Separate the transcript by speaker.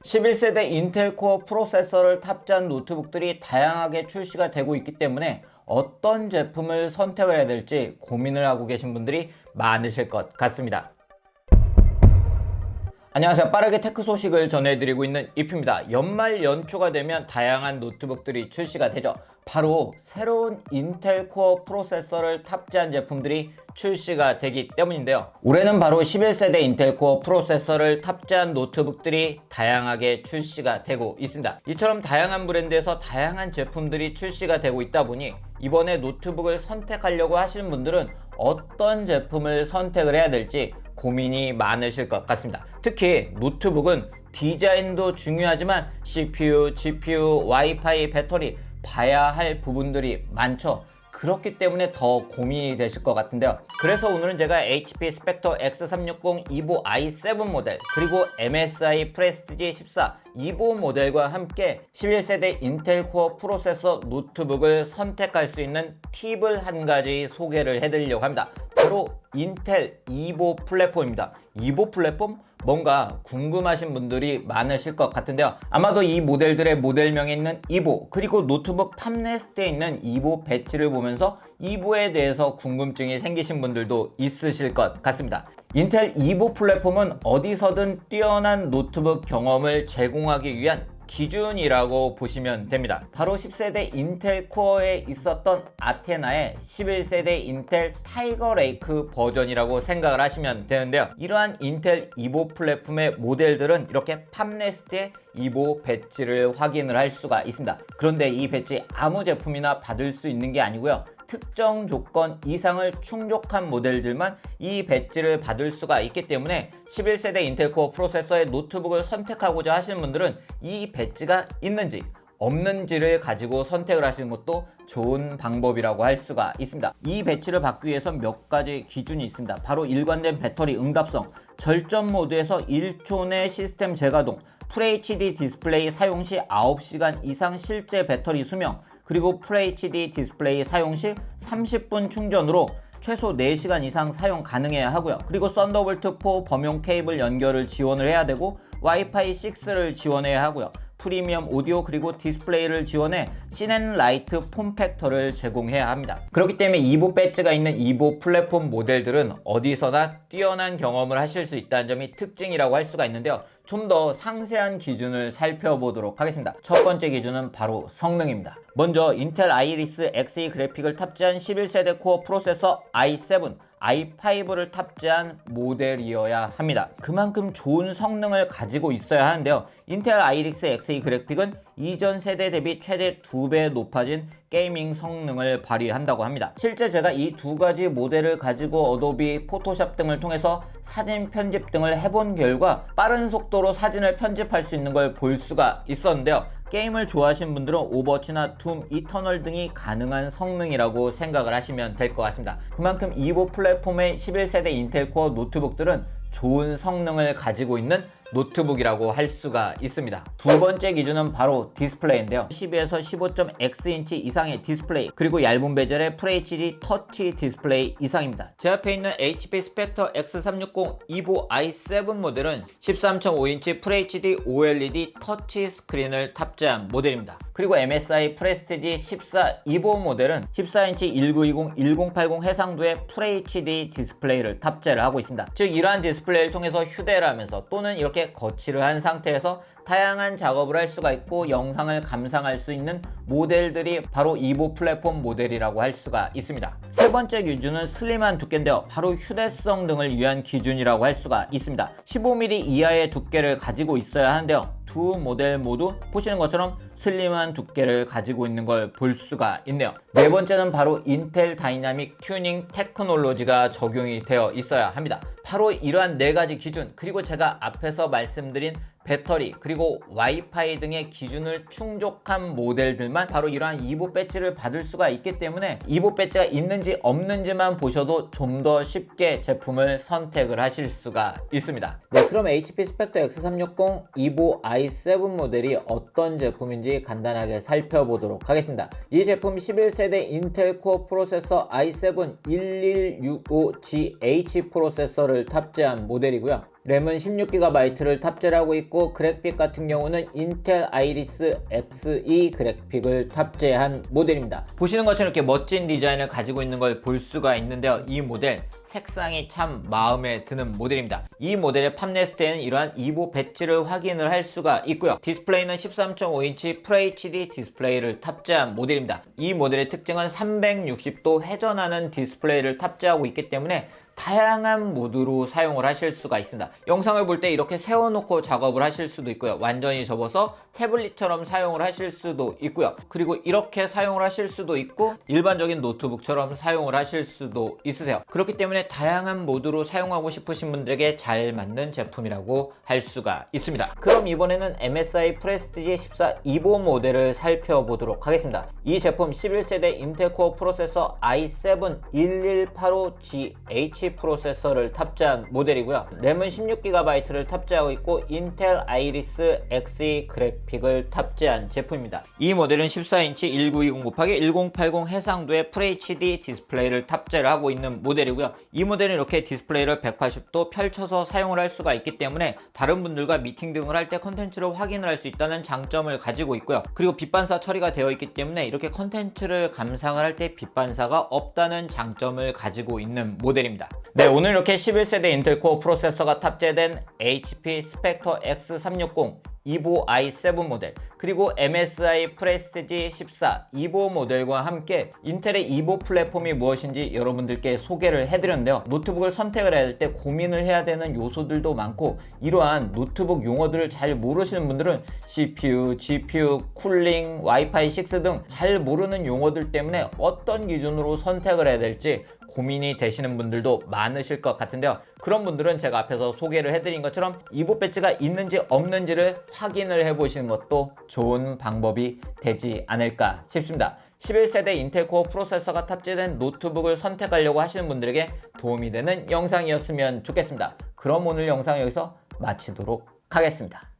Speaker 1: 11세대 인텔 코어 프로세서를 탑재한 노트북들이 다양하게 출시가 되고 있기 때문에 어떤 제품을 선택을 해야 될지 고민을 하고 계신 분들이 많으실 것 같습니다. 안녕하세요. 빠르게 테크 소식을 전해드리고 있는 이프입니다. 연말 연초가 되면 다양한 노트북들이 출시가 되죠. 바로 새로운 인텔 코어 프로세서를 탑재한 제품들이 출시가 되기 때문인데요. 올해는 바로 11세대 인텔 코어 프로세서를 탑재한 노트북들이 다양하게 출시가 되고 있습니다. 이처럼 다양한 브랜드에서 다양한 제품들이 출시가 되고 있다 보니 이번에 노트북을 선택하려고 하시는 분들은 어떤 제품을 선택을 해야 될지 고민이 많으실 것 같습니다. 특히 노트북은 디자인도 중요하지만 CPU, GPU, 와이파이, 배터리 봐야 할 부분들이 많죠. 그렇기 때문에 더 고민이 되실 것 같은데요. 그래서 오늘은 제가 HP 스펙터 X360 EVO i7 모델 그리고 MSI 프레스티지 14 EVO 모델과 함께 11세대 인텔 코어 프로세서 노트북을 선택할 수 있는 팁을 한 가지 소개를 해드리려고 합니다. 바로 인텔 EVO 플랫폼입니다. EVO 플랫폼? 뭔가 궁금하신 분들이 많으실 것 같은데요. 아마도 이 모델들의 모델명에 있는 EVO 그리고 노트북 팜레스트에 있는 EVO 배지를 보면서 EVO에 대해서 궁금증이 생기신 분들도 있으실 것 같습니다. 인텔 EVO 플랫폼은 어디서든 뛰어난 노트북 경험을 제공하기 위한 기준이라고 보시면 됩니다. 바로 10세대 인텔 코어에 있었던 아테나의 11세대 인텔 타이거 레이크 버전이라고 생각을 하시면 되는데요. 이러한 인텔 EVO 플랫폼의 모델들은 이렇게 팜레스트의 EVO 배지를 확인을 할 수가 있습니다. 그런데 이 배지 아무 제품이나 받을 수 있는 게 아니고요. 특정 조건 이상을 충족한 모델들만 이 배지를 받을 수가 있기 때문에 11세대 인텔 코어 프로세서의 노트북을 선택하고자 하시는 분들은 이 배지가 있는지 없는지를 가지고 선택을 하시는 것도 좋은 방법이라고 할 수가 있습니다. 이 배지를 받기 위해서 몇 가지 기준이 있습니다. 바로 일관된 배터리 응답성, 절전 모드에서 1초 내 시스템 재가동, FHD 디스플레이 사용 시 9시간 이상 실제 배터리 수명, 그리고 FHD 디스플레이 사용 시 30분 충전으로 최소 4시간 이상 사용 가능해야 하고요. 그리고 썬더볼트 4 범용 케이블 연결을 지원을 해야 되고 와이파이 6를 지원해야 하고요. 프리미엄 오디오 그리고 디스플레이를 지원해 씬앤라이트 폼팩터를 제공해야 합니다. 그렇기 때문에 EVO 배지가 있는 EVO 플랫폼 모델들은 어디서나 뛰어난 경험을 하실 수 있다는 점이 특징이라고 할 수가 있는데요. 좀 더 상세한 기준을 살펴보도록 하겠습니다. 첫 번째 기준은 바로 성능입니다. 먼저 인텔 아이리스 Xe 그래픽을 탑재한 11세대 코어 프로세서 i7, i5를 탑재한 모델이어야 합니다. 그만큼 좋은 성능을 가지고 있어야 하는데요. 인텔 아이리스 Xe 그래픽은 이전 세대 대비 최대 2배 높아진 게이밍 성능을 발휘한다고 합니다. 실제 제가 이 두 가지 모델을 가지고 어도비 포토샵 등을 통해서 사진 편집 등을 해본 결과 빠른 속도로 사진을 편집할 수 있는 걸 볼 수가 있었는데요. 게임을 좋아하시는 분들은 오버워치나 둠, 이터널 등이 가능한 성능이라고 생각을 하시면 될 것 같습니다. 그만큼 EVO 플랫폼의 11세대 인텔 코어 노트북들은 좋은 성능을 가지고 있는 노트북이라고 할 수가 있습니다. 두 번째 기준은 바로 디스플레이인데요. 12에서 15.X인치 이상의 디스플레이 그리고 얇은 베젤의 FHD 터치 디스플레이 이상입니다. 제 앞에 있는 HP 스펙터 X360 EVO i7 모델은 13.5인치 FHD OLED 터치 스크린을 탑재한 모델입니다. 그리고 MSI 프레스티지 14 EVO 모델은 14인치 1920, 1080 해상도의 FHD 디스플레이를 탑재를 하고 있습니다. 즉 이러한 디스플레이를 통해서 휴대를 하면서 또는 이렇게 거치를 한 상태에서 다양한 작업을 할 수가 있고 영상을 감상할 수 있는 모델들이 바로 EVO 플랫폼 모델이라고 할 수가 있습니다. 세 번째 기준은 슬림한 두께인데요. 바로 휴대성 등을 위한 기준이라고 할 수가 있습니다. 15mm 이하의 두께를 가지고 있어야 하는데요. 두 모델 모두 보시는 것처럼 슬림한 두께를 가지고 있는 걸 볼 수가 있네요. 네 번째는 바로 인텔 다이나믹 튜닝 테크놀로지가 적용이 되어 있어야 합니다. 바로 이러한 네 가지 기준 그리고 제가 앞에서 말씀드린 배터리 그리고 와이파이 등의 기준을 충족한 모델들만 바로 이러한 EVO 배지를 받을 수가 있기 때문에 EVO 배지가 있는지 없는지만 보셔도 좀 더 쉽게 제품을 선택을 하실 수가 있습니다. 네, 그럼 HP 스펙터 X360 EVO i7 모델이 어떤 제품인지 간단하게 살펴보도록 하겠습니다. 이 제품 11세대 인텔 코어 프로세서 i7 1165GH 프로세서를 탑재한 모델이고요. 램은 16GB를 탑재를 하고 있고 그래픽 같은 경우는 인텔 아이리스 Xe 그래픽을 탑재한 모델입니다. 보시는 것처럼 이렇게 멋진 디자인을 가지고 있는 걸 볼 수가 있는데요. 이 모델 색상이 참 마음에 드는 모델입니다. 이 모델의 팜레스트에는 이러한 이보 배지를 확인을 할 수가 있고요. 디스플레이는 13.5인치 FHD 디스플레이를 탑재한 모델입니다. 이 모델의 특징은 360도 회전하는 디스플레이를 탑재하고 있기 때문에 다양한 모드로 사용을 하실 수가 있습니다. 영상을 볼 때 이렇게 세워놓고 작업을 하실 수도 있고요. 완전히 접어서 태블릿처럼 사용을 하실 수도 있고요. 그리고 이렇게 사용을 하실 수도 있고 일반적인 노트북처럼 사용을 하실 수도 있으세요. 그렇기 때문에 다양한 모드로 사용하고 싶으신 분들에게 잘 맞는 제품이라고 할 수가 있습니다. 그럼 이번에는 MSI 프레스티지 14 EVO 모델을 살펴보도록 하겠습니다. 이 제품 11세대 인텔 코어 프로세서 i7 1185GH 프로세서를 탑재한 모델이고요. 램은 16GB를 탑재하고 있고 인텔 아이리스 Xe 그래픽을 탑재한 제품입니다. 이 모델은 14인치 1920x1080 해상도의 FHD 디스플레이를 탑재를 하고 있는 모델이고요. 이 모델은 이렇게 디스플레이를 180도 펼쳐서 사용을 할 수가 있기 때문에 다른 분들과 미팅 등을 할 때 컨텐츠를 확인을 할 수 있다는 장점을 가지고 있고요. 그리고 빛반사 처리가 되어 있기 때문에 이렇게 컨텐츠를 감상을 할 때 빛반사가 없다는 장점을 가지고 있는 모델입니다. 네, 오늘 이렇게 11세대 인텔 코어 프로세서가 탑재된 HP 스펙터 X360 EVO i7 모델 그리고 MSI 프레스티지 14 EVO 모델과 함께 인텔의 EVO 플랫폼이 무엇인지 여러분들께 소개를 해드렸는데요. 노트북을 선택을 해야 될 때 고민을 해야 되는 요소들도 많고 이러한 노트북 용어들을 잘 모르시는 분들은 CPU, GPU, 쿨링, 와이파이 6 등 잘 모르는 용어들 때문에 어떤 기준으로 선택을 해야 될지 고민이 되시는 분들도 많으실 것 같은데요. 그런 분들은 제가 앞에서 소개를 해드린 것처럼 이보 배지가 있는지 없는지를 확인을 해보시는 것도 좋은 방법이 되지 않을까 싶습니다. 11세대 인텔 코어 프로세서가 탑재된 노트북을 선택하려고 하시는 분들에게 도움이 되는 영상이었으면 좋겠습니다. 그럼 오늘 영상 여기서 마치도록 하겠습니다.